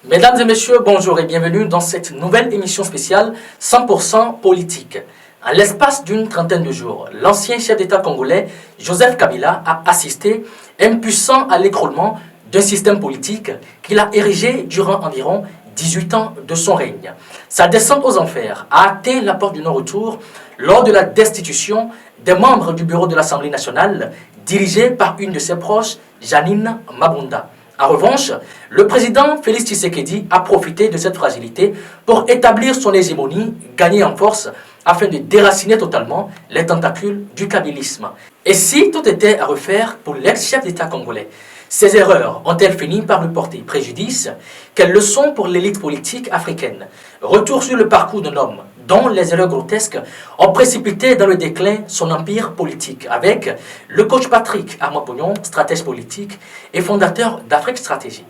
Mesdames et messieurs, bonjour et bienvenue dans cette nouvelle émission spéciale 100% politique. En l'espace d'une trentaine de jours, l'ancien chef d'État congolais Joseph Kabila a assisté, impuissant à l'écroulement d'un système politique qu'il a érigé durant environ 18 ans de son règne. Sa descente aux enfers a atteint la porte du non-retour lors de la destitution des membres du bureau de l'Assemblée nationale dirigé par une de ses proches, Janine Mabunda. En revanche, le président Félix Tshisekedi a profité de cette fragilité pour établir son hégémonie, gagner en force, afin de déraciner totalement les tentacules du kabylisme. Et si tout était à refaire pour l'ex-chef d'État congolais, ces erreurs ont-elles fini par lui porter préjudice? Quelles leçons pour l'élite politique africaine? Retour sur le parcours d'un homme dont les erreurs grotesques ont précipité dans le déclin son empire politique, avec le coach Patrick Armand-Pognon, stratège politique et fondateur d'Afrique Stratégie.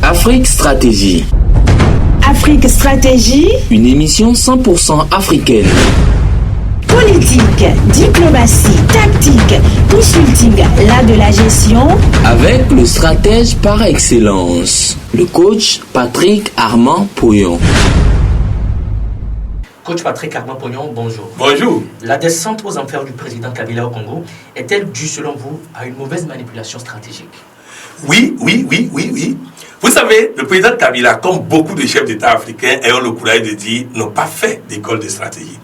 Afrique Stratégie. Afrique Stratégie. Une émission 100% africaine. Politique, diplomatie, tactique, consulting, l'art de la gestion. Avec le stratège par excellence, le coach Patrick Armand-Pognon. Coach Patrick Armand-Pognon, bonjour. Bonjour. La descente aux enfers du président Kabila au Congo est-elle due, selon vous, à une mauvaise manipulation stratégique? Oui. Vous savez, le président Kabila, comme beaucoup de chefs d'État africains ayant le courage de dire, n'ont pas fait d'école de stratégie.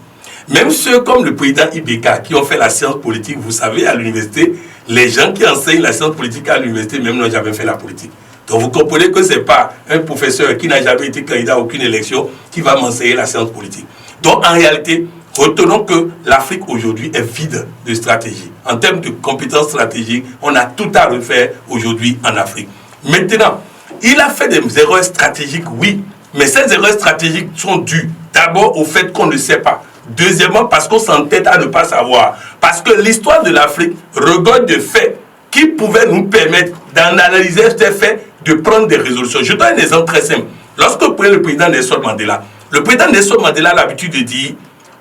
Même ceux comme le président Ibeka qui ont fait la science politique, vous savez, à l'université, les gens qui enseignent la science politique à l'université même n'ont jamais fait la politique. Donc vous comprenez que ce n'est pas un professeur qui n'a jamais été candidat à aucune élection qui va m'enseigner la science politique. Donc en réalité, retenons que l'Afrique aujourd'hui est vide de stratégie. En termes de compétences stratégiques, on a tout à refaire aujourd'hui en Afrique. Maintenant, il a fait des erreurs stratégiques, oui, mais ces erreurs stratégiques sont dues d'abord au fait qu'on ne sait pas. Deuxièmement, parce qu'on s'entête à ne pas savoir. Parce que l'histoire de l'Afrique regorge de faits qui pouvaient nous permettre d'analyser ces faits, de prendre des résolutions. Je donne un exemple très simple. Lorsque vous prenez le président Nelson Mandela, le président Nelson Mandela a l'habitude de dire,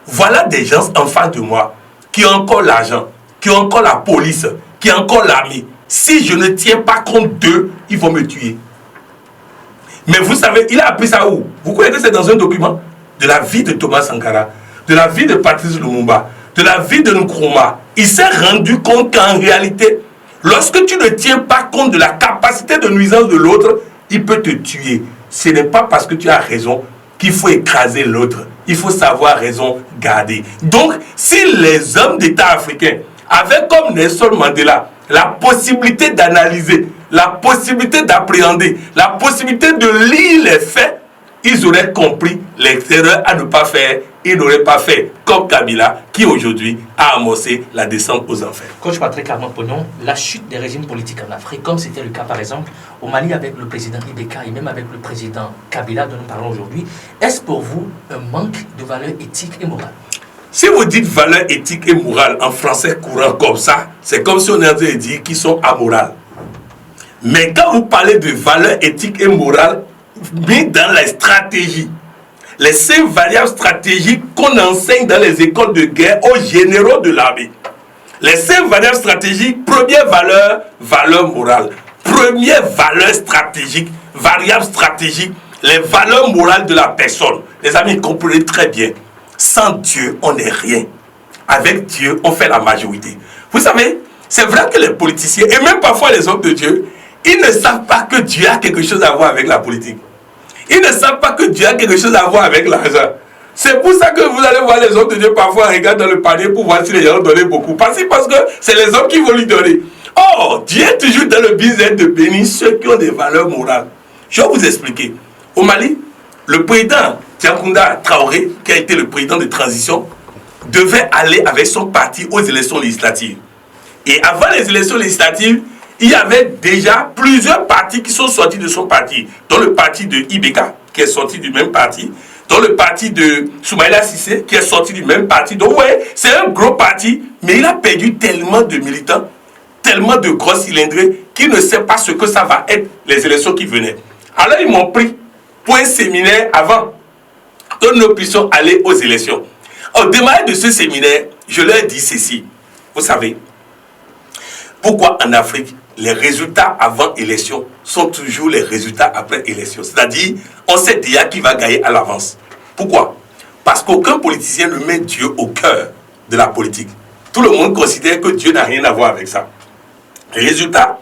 voilà des gens en face de moi qui ont encore l'argent, qui ont encore la police, qui ont encore l'armée. Si je ne tiens pas compte d'eux, ils vont me tuer. Mais vous savez, il a appris ça où? Vous croyez que c'est dans un document de la vie de Thomas Sankara, de la vie de Patrice Lumumba, de la vie de Nkrumah. Il s'est rendu compte qu'en réalité, lorsque tu ne tiens pas compte de la capacité de nuisance de l'autre, il peut te tuer. Ce n'est pas parce que tu as raison qu'il faut écraser l'autre. Il faut savoir raison garder. Donc, si les hommes d'État africains avaient comme Nelson Mandela la possibilité d'analyser, la possibilité d'appréhender, la possibilité de lire les faits, ils auraient compris les erreurs à ne pas faire. Ils n'auraient pas fait comme Kabila qui aujourd'hui a amorcé la descente aux enfers. Coach Patrick Armand-Pognon, la chute des régimes politiques en Afrique, comme c'était le cas par exemple au Mali avec le président Ibeka et même avec le président Kabila dont nous parlons aujourd'hui, est-ce pour vous un manque de valeurs éthiques et morales? Si vous dites valeurs éthiques et morales en français courant comme ça, c'est comme si on avait dit qu'ils sont amorales. Mais quand vous parlez de valeurs éthiques et morales, mis dans la stratégie, les 5 variables stratégiques qu'on enseigne dans les écoles de guerre aux généraux de l'armée. Les 5 variables stratégiques, première valeur, valeur morale. Première valeur stratégique, variable stratégique, les valeurs morales de la personne. Les amis, comprenez très bien. Sans Dieu, on n'est rien. Avec Dieu, on fait la majorité. Vous savez, c'est vrai que les politiciens, et même parfois les hommes de Dieu, ils ne savent pas que Dieu a quelque chose à voir avec la politique. Ils ne savent pas que Dieu a quelque chose à voir avec l'argent. C'est pour ça que vous allez voir les hommes de Dieu parfois regarder dans le panier pour voir si les gens ont donné beaucoup. Parce que c'est les hommes qui vont lui donner. Or, Dieu est toujours dans le business de bénir ceux qui ont des valeurs morales. Je vais vous expliquer. Au Mali, le président Tiakounda Traoré, qui a été le président de transition, devait aller avec son parti aux élections législatives. Et avant les élections législatives, il y avait déjà plusieurs partis qui sont sortis de son parti, dont le parti de Ibeka, qui est sorti du même parti, dont le parti de Soumaïla Cissé, qui est sorti du même parti. Donc, ouais, c'est un gros parti, mais il a perdu tellement de militants, tellement de gros cylindrés, qu'il ne sait pas ce que ça va être, les élections qui venaient. Alors, ils m'ont pris pour un séminaire avant que nous puissions aller aux élections. Au démarrage de ce séminaire, je leur ai dit ceci. Vous savez, pourquoi en Afrique, les résultats avant élection sont toujours les résultats après élection. C'est-à-dire, on sait déjà qui va gagner à l'avance. Pourquoi? Parce qu'aucun politicien ne met Dieu au cœur de la politique. Tout le monde considère que Dieu n'a rien à voir avec ça. Le résultat,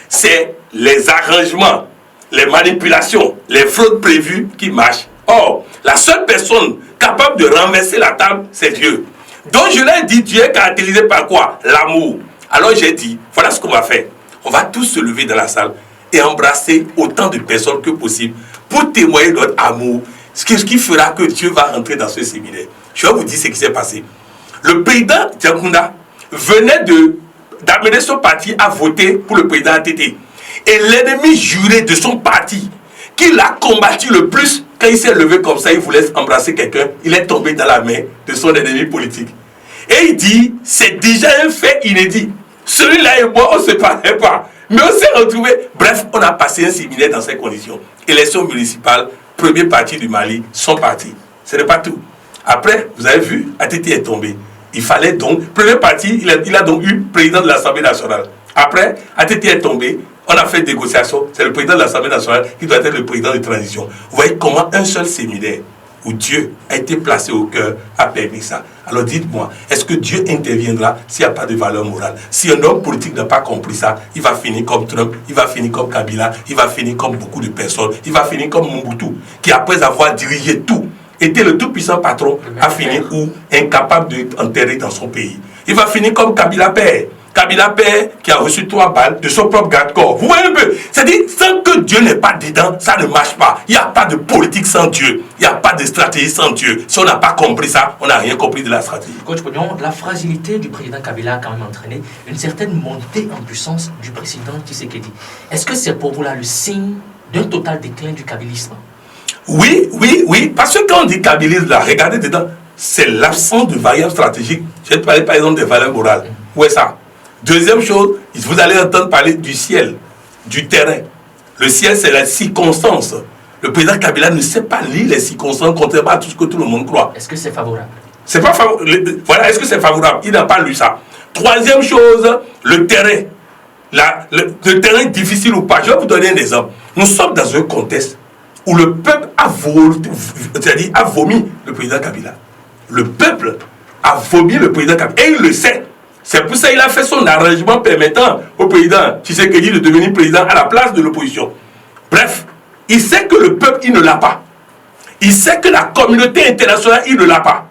c'est les arrangements, les manipulations, les fraudes prévues qui marchent. Or, la seule personne capable de renverser la table, c'est Dieu. Donc je leur ai dit, Dieu est caractérisé par quoi? L'amour. Alors j'ai dit, voilà ce qu'on va faire. On va tous se lever dans la salle et embrasser autant de personnes que possible pour témoigner de notre amour. Ce qui fera que Dieu va rentrer dans ce séminaire. Je vais vous dire ce qui s'est passé. Le président Djakunda venait d'amener son parti à voter pour le président ATT. Et l'ennemi juré de son parti, qui l'a combattu le plus, quand il s'est levé comme ça, il voulait embrasser quelqu'un, il est tombé dans la main de son ennemi politique. Et il dit, c'est déjà un fait inédit. Celui-là et moi, on ne se parlait pas. Mais on s'est retrouvés. Bref, on a passé un séminaire dans ces conditions. Élection municipale, premier parti du Mali, son parti. Ce n'est pas tout. Après, vous avez vu, ATT est tombé. Il fallait donc, premier parti, il a donc eu président de l'Assemblée nationale. Après, ATT est tombé. On a fait une négociation. C'est le président de l'Assemblée nationale qui doit être le président de transition. Vous voyez comment un seul séminaire où Dieu a été placé au cœur a permis ça. Alors dites-moi, est-ce que Dieu interviendra s'il n'y a pas de valeur morale? Si un homme politique n'a pas compris ça, il va finir comme Trump, il va finir comme Kabila, il va finir comme beaucoup de personnes, il va finir comme Mobutu, qui après avoir dirigé tout, était le tout-puissant patron, a fini ou incapable d'enterrer dans son pays. Il va finir comme Kabila Père. Kabila Père qui a reçu 3 balles de son propre garde-corps. Vous voyez un peu? C'est-à-dire, sans que Dieu n'est pas dedans, ça ne marche pas. Il n'y a pas de politique sans Dieu. Il n'y a pas de stratégie sans Dieu. Si on n'a pas compris ça, on n'a rien compris de la stratégie. Coach Pognon, la fragilité du président Kabila a quand même entraîné une certaine montée en puissance du président Tshisekedi. Est-ce que c'est pour vous là le signe d'un total déclin du kabylisme? Oui. Parce que quand on dit kabylisme, là, regardez dedans, c'est l'absence de variables stratégiques. Je vais te parler par exemple des valeurs morales. Où est ça? Deuxième chose, vous allez entendre parler du ciel, du terrain. Le ciel, c'est la circonstance. Le président Kabila ne sait pas lire les circonstances, contrairement à tout ce que tout le monde croit. Est-ce que c'est favorable? C'est pas favorable. Voilà, est-ce que c'est favorable? Il n'a pas lu ça. Troisième chose, le terrain. Le terrain difficile ou pas. Je vais vous donner un exemple. Nous sommes dans un contexte où le peuple a vomi le président Kabila. Le peuple a vomi le président Kabila. Et il le sait. C'est pour ça qu'il a fait son arrangement permettant au président Tshisekedi de devenir président à la place de l'opposition. Bref, il sait que le peuple, il ne l'a pas. Il sait que la communauté internationale, il ne l'a pas.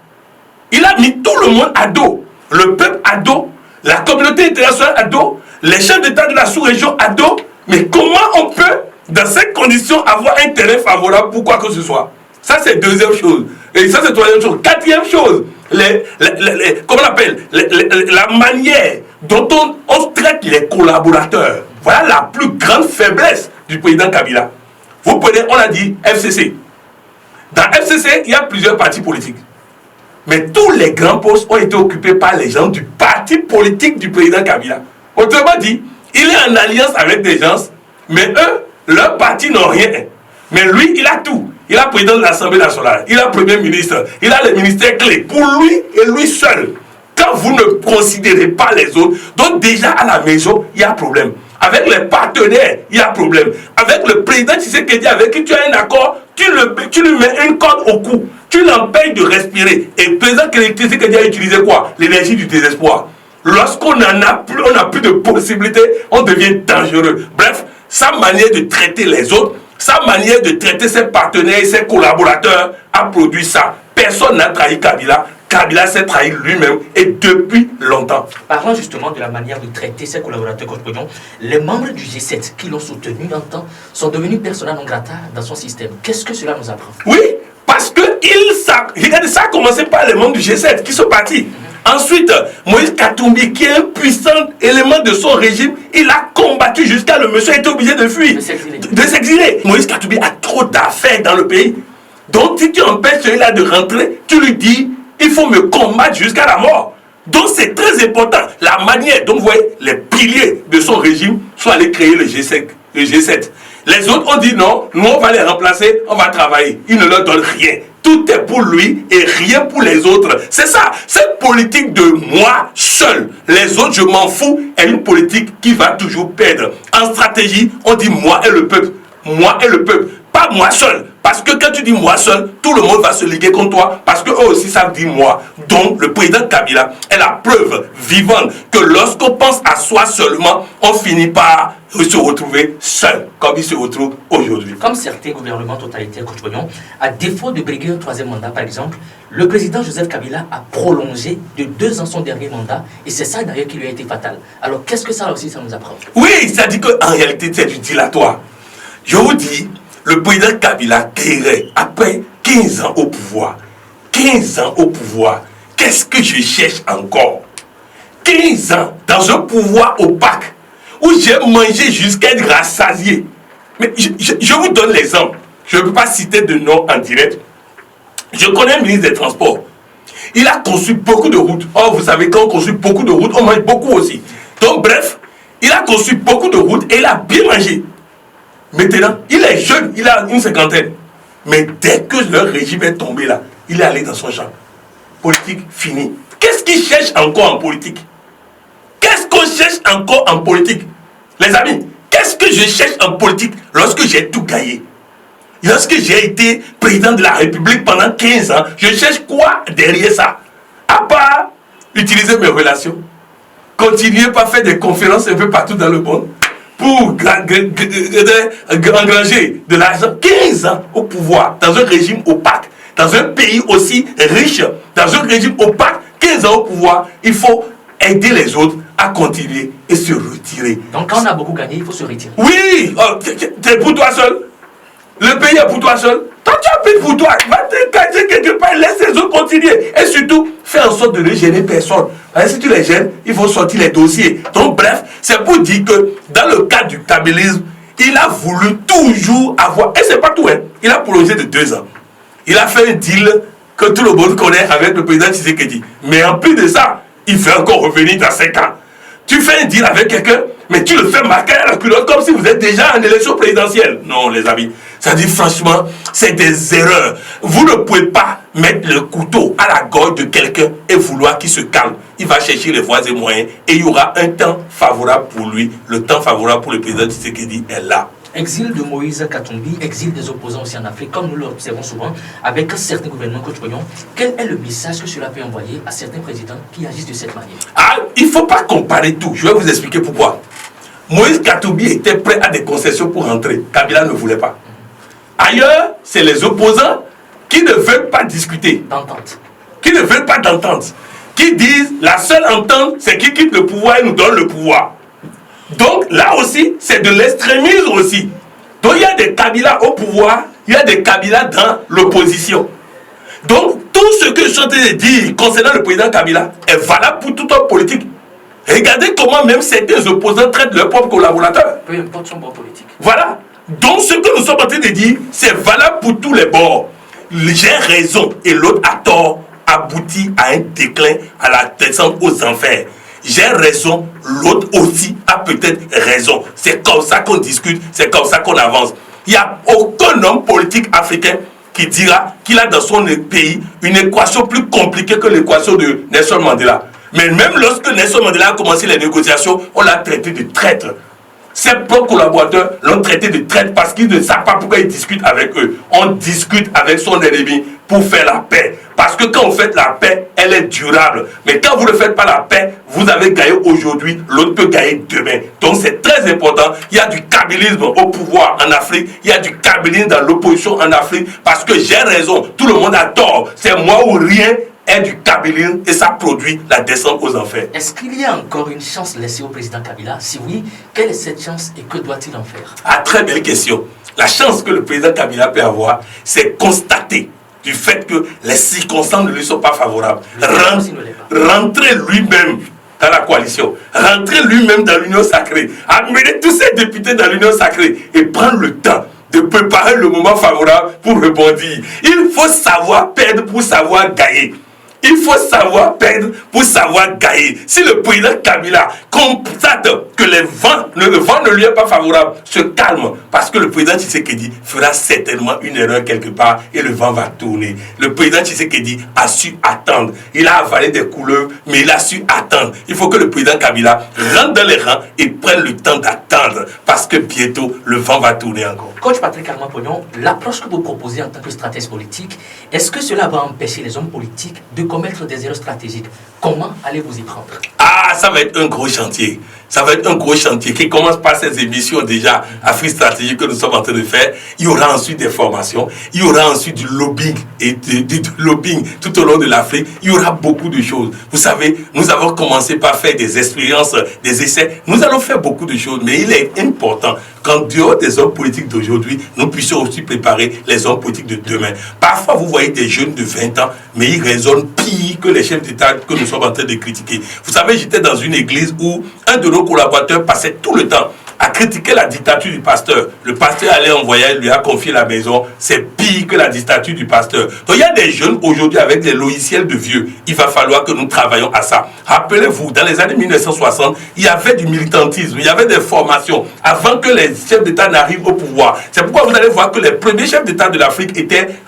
Il a mis tout le monde à dos. Le peuple à dos, la communauté internationale à dos, les chefs d'État de la sous-région à dos. Mais comment on peut, dans ces conditions, avoir un terrain favorable pour quoi que ce soit? Ça, c'est deuxième chose. Et ça, c'est troisième chose. Quatrième chose, comment on appelle, la manière dont on traite les collaborateurs. Voilà la plus grande faiblesse du président Kabila. Vous prenez, on a dit FCC. Dans FCC, il y a plusieurs partis politiques. Mais tous les grands postes ont été occupés par les gens du parti politique du président Kabila. Autrement dit, il est en alliance avec des gens, mais eux, leur parti n'ont rien. Mais lui, il a tout. Il a président de l'Assemblée nationale, il a premier ministre, il a les ministères clés. Pour lui et lui seul. Quand vous ne considérez pas les autres, donc déjà à la maison, il y a problème. Avec les partenaires, il y a problème. Avec le président Tshisekedi, avec qui tu as un accord, tu lui mets une corde au cou. Tu l'empêches de respirer. Et le président Tshisekedi a utilisé quoi? L'énergie du désespoir. Lorsqu'on n'en a plus, on n'a plus de possibilités, on devient dangereux. Bref, sa manière de traiter les autres, sa manière de traiter ses partenaires et ses collaborateurs a produit ça. Personne n'a trahi Kabila. Kabila s'est trahi lui-même et depuis longtemps. Parlant justement de la manière de traiter ses collaborateurs, Coach Pognon, les membres du G7 qui l'ont soutenu longtemps sont devenus persona non grata dans son système. Qu'est-ce que cela nous apprend? Oui, parce que regardez, ça a commencé par les membres du G7 qui sont partis. Ensuite, Moïse Katumbi, qui est un puissant élément de son régime, il a combattu jusqu'à le monsieur était obligé de fuir, de s'exiler. Moïse Katumbi a trop d'affaires dans le pays. Donc, si tu empêches celui-là de rentrer, tu lui dis, il faut me combattre jusqu'à la mort. Donc, c'est très important. La manière dont, vous voyez, les piliers de son régime sont allés créer le G7. Les autres ont dit non, nous on va les remplacer, on va travailler. Ils ne leur donnent rien. tout est pour lui et rien pour les autres. C'est ça, cette politique de moi seul, les autres je m'en fous, est une politique qui va toujours perdre. En stratégie, on dit moi et le peuple. Moi et le peuple, pas moi seul. Parce que quand tu dis moi seul, tout le monde va se liguer contre toi. Parce qu'eux aussi savent dire moi. Donc le président Kabila est la preuve vivante que lorsqu'on pense à soi seulement, on finit par se retrouver seul, comme il se retrouve aujourd'hui. Comme certains gouvernements totalitaires, Coach Bognon, à défaut de briguer un troisième mandat par exemple, le président Joseph Kabila a prolongé de 2 ans son dernier mandat et c'est ça d'ailleurs qui lui a été fatal. Alors qu'est-ce que ça aussi ça nous apprend? Oui, ça dit qu'en réalité c'est du dilatoire. Je vous dis, le président Kabila créerait après 15 ans au pouvoir. 15 ans au pouvoir. Qu'est-ce que je cherche encore? 15 ans dans un pouvoir opaque où j'ai mangé jusqu'à être rassasié. Mais je vous donne l'exemple. Je ne peux pas citer de nom en direct. Je connais le ministre des Transports. Il a construit beaucoup de routes. Oh, vous savez, quand on construit beaucoup de routes, on mange beaucoup aussi. Donc, bref, il a construit beaucoup de routes et il a bien mangé. Maintenant, il est jeune, il a une cinquantaine. Mais dès que le régime est tombé là, il est allé dans son champ. Politique, fini. Qu'est-ce qu'il cherche encore en politique? Qu'est-ce qu'on cherche encore en politique? Les amis, qu'est-ce que je cherche en politique lorsque j'ai tout gagné? Lorsque j'ai été président de la République pendant 15 ans, je cherche quoi derrière ça? À part utiliser mes relations, continuer par faire des conférences un peu partout dans le monde, pour engranger de l'argent. 15 ans au pouvoir, dans un régime opaque, dans un pays aussi riche, dans un régime opaque, 15 ans au pouvoir, il faut aider les autres à continuer et se retirer. Donc quand on a beaucoup gagné, il faut se retirer. Oui, c'est pour toi seul. Le pays est pour toi seul. Toi, tu as pris pour toi. Va te cacher quelque part, laisse les autres continuer. Et surtout, fais en sorte de ne gêner personne. Si tu les gênes, il faut sortir les dossiers. Donc, bref, c'est pour dire que dans le cas du kabylisme, il a voulu toujours avoir. Et c'est pas tout, hein. Il a prolongé de 2 ans. Il a fait un deal que tout le monde connaît avec le président Tshisekedi. Mais en plus de ça, il fait encore revenir dans 5 ans. Tu fais un deal avec quelqu'un, mais tu le fais marquer à la culotte comme si vous êtes déjà en élection présidentielle. Non, les amis. Ça dit franchement, c'est des erreurs. Vous ne pouvez pas mettre le couteau à la gorge de quelqu'un et vouloir qu'il se calme. Il va chercher les voies et moyens et il y aura un temps favorable pour lui. Le temps favorable pour le président Tshisekedi est là. Exil de Moïse Katumbi, exil des opposants aussi en Afrique, comme nous l'observons souvent avec certains gouvernements, Coach Bognon. Quel est le message que cela peut envoyer à certains présidents qui agissent de cette manière? Ah, il ne faut pas comparer tout. Je vais vous expliquer pourquoi. Moïse Katumbi était prêt à des concessions pour rentrer. Kabila ne voulait pas. Ailleurs, c'est les opposants qui ne veulent pas discuter. D'entente. Qui ne veulent pas d'entente. Qui disent la seule entente, c'est qui quitte le pouvoir et nous donne le pouvoir. Donc là aussi, c'est de l'extrémisme aussi. Donc il y a des Kabila au pouvoir, il y a des Kabila dans l'opposition. Donc tout ce que je suis en train de dire concernant le président Kabila est valable pour tout homme politique. Regardez comment même certains opposants traitent leurs propres collaborateurs. Peu importe son bord politique. Voilà. Donc ce que nous sommes en train de dire, c'est valable pour tous les bords. J'ai raison et l'autre a tort aboutit à un déclin, à la descente aux enfers. J'ai raison, l'autre aussi a peut-être raison. C'est comme ça qu'on discute, c'est comme ça qu'on avance. Il n'y a aucun homme politique africain qui dira qu'il a dans son pays une équation plus compliquée que l'équation de Nelson Mandela. Mais même lorsque Nelson Mandela a commencé les négociations, on l'a traité de traître. Ses propres collaborateurs l'ont traité de traître parce qu'ils ne savent pas pourquoi ils discutent avec eux. On discute avec son ennemi pour faire la paix. Parce que quand vous faites la paix, elle est durable. Mais quand vous ne faites pas la paix, vous avez gagné aujourd'hui, l'autre peut gagner demain. Donc c'est très important. Il y a du kabylisme au pouvoir en Afrique. Il y a du kabylisme dans l'opposition en Afrique. Parce que j'ai raison, tout le monde a tort. C'est moi ou rien. Est du kabylisme et ça produit la descente aux enfers. Est-ce qu'il y a encore une chance laissée au président Kabila? Si oui, quelle est cette chance et que doit-il en faire? Ah, très belle question. La chance que le président Kabila peut avoir, c'est constater du fait que les circonstances ne lui sont pas favorables. Rentrer lui-même dans la coalition, rentrer lui-même dans l'union sacrée, amener tous ces députés dans l'union sacrée et prendre le temps de préparer le moment favorable pour rebondir. Il faut savoir perdre pour savoir gagner. Il faut savoir perdre pour savoir gagner. Si le président Kabila constate que le vent ne lui est pas favorable, se calme, parce que le président Tshisekedi fera certainement une erreur quelque part et le vent va tourner. Le président Tshisekedi a su attendre. Il a avalé des couleurs, mais il a su attendre. Il faut que le président Kabila rentre dans les rangs et prenne le temps d'attendre, parce que bientôt le vent va tourner encore. Coach Patrick Armand-Pognon, l'approche que vous proposez en tant que stratège politique, est-ce que cela va empêcher les hommes politiques de commettre des erreurs stratégiques? Comment allez-vous y prendre? Ah, ça va être un gros chantier. Ça va être un gros chantier qui commence par ces émissions déjà Afrique Stratégique que nous sommes en train de faire. Il y aura ensuite des formations. Il y aura ensuite du lobbying et du lobbying tout au long de l'Afrique. Il y aura beaucoup de choses. Vous savez, nous avons commencé par faire des expériences, des essais. Nous allons faire beaucoup de choses, mais il est important qu'en dehors des hommes politiques d'aujourd'hui, nous puissions aussi préparer les hommes politiques de demain. Parfois, vous voyez des jeunes de 20 ans, mais ils raisonnent pire que les chefs d'État que nous sommes en train de critiquer. Vous savez, j'étais dans une église où un de nos collaborateurs passait tout le temps à critiquer la dictature du pasteur. Le pasteur allait en voyage, lui a confié la maison. C'est pire que la dictature du pasteur. Donc il y a des jeunes aujourd'hui avec des logiciels de vieux. Il va falloir que nous travaillions à ça. Rappelez-vous, dans les années 1960, il y avait du militantisme, il y avait des formations avant que les chefs d'État n'arrivent au pouvoir. C'est pourquoi vous allez voir que les premiers chefs d'État de l'Afrique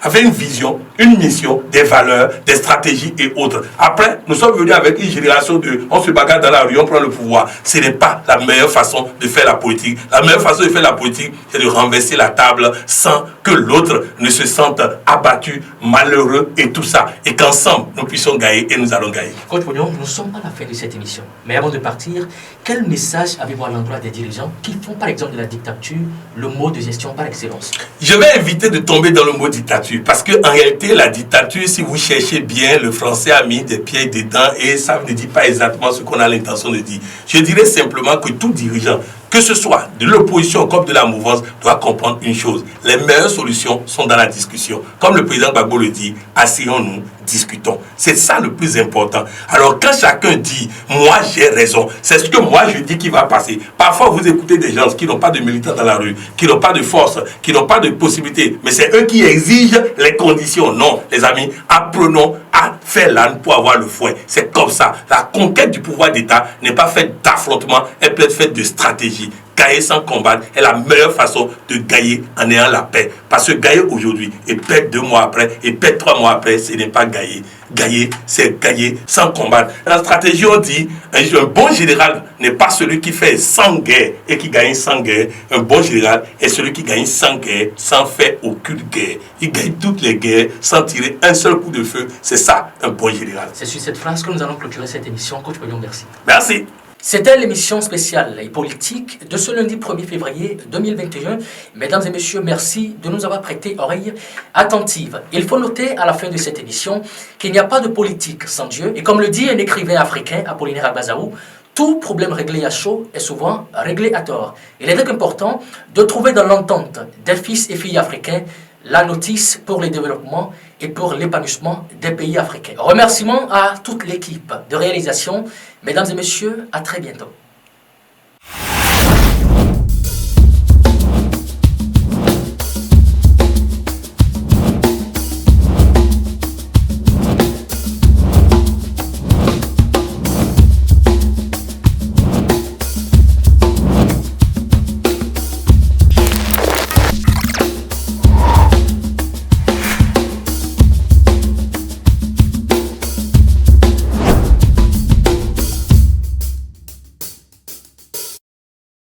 avaient une vision, une mission, des valeurs, des stratégies et autres. Après, nous sommes venus avec une génération de on se bagarre dans la rue, on prend le pouvoir. Ce n'est pas la meilleure façon de faire la politique. La meilleure façon de faire la politique, c'est de renverser la table sans que l'autre ne se sente abattu, malheureux et tout ça. Et qu'ensemble, nous puissions gagner et nous allons gagner. Coach Pognon, nous sommes à la fin de cette émission. Mais avant de partir, quel message avez-vous à l'endroit des dirigeants qui font par exemple de la dictature le mode de gestion par excellence? Je vais éviter de tomber dans le mot dictature parce qu'en réalité, la dictature, si vous cherchez bien, le français a mis des pieds dedans et ça ne dit pas exactement ce qu'on a l'intention de dire. Je dirais simplement que tout dirigeant, que ce soit de l'opposition comme de la mouvance, doit comprendre une chose. Les meilleures solutions sont dans la discussion. Comme le président Gbagbo le dit, asseyons-nous, discutons. C'est ça le plus important. Alors quand chacun dit, moi j'ai raison, c'est ce que moi je dis qui va passer. Parfois vous écoutez des gens qui n'ont pas de militants dans la rue, qui n'ont pas de force, qui n'ont pas de possibilité, mais c'est eux qui exigent les conditions. Non, les amis, apprenons à faire l'âne pour avoir le foin. C'est comme ça. La conquête du pouvoir d'État n'est pas faite d'affrontement, elle peut être faite de stratégie. Gagner sans combattre est la meilleure façon de gagner en ayant la paix. Parce que gagner aujourd'hui et perdre 2 mois après et perdre 3 mois après, ce n'est pas gagner. Gagner, c'est gagner sans combattre. La stratégie, on dit, un bon général n'est pas celui qui fait 100 guerres et qui gagne 100 guerres. Un bon général est celui qui gagne 100 guerres sans faire aucune guerre. Il gagne toutes les guerres sans tirer un seul coup de feu. C'est ça, un bon général. C'est sur cette phrase que nous allons clôturer cette émission. Coach Pognon, merci. Merci. C'était l'émission spéciale et politique de ce lundi 1er février 2021. Mesdames et messieurs, merci de nous avoir prêté oreille attentive. Il faut noter à la fin de cette émission qu'il n'y a pas de politique sans Dieu. Et comme le dit un écrivain africain, Apollinaire Agbazaou, tout problème réglé à chaud est souvent réglé à tort. Il est donc important de trouver dans l'entente des fils et filles africains la notice pour le développement et pour l'épanouissement des pays africains. Remerciements à toute l'équipe de réalisation. Mesdames et messieurs, à très bientôt.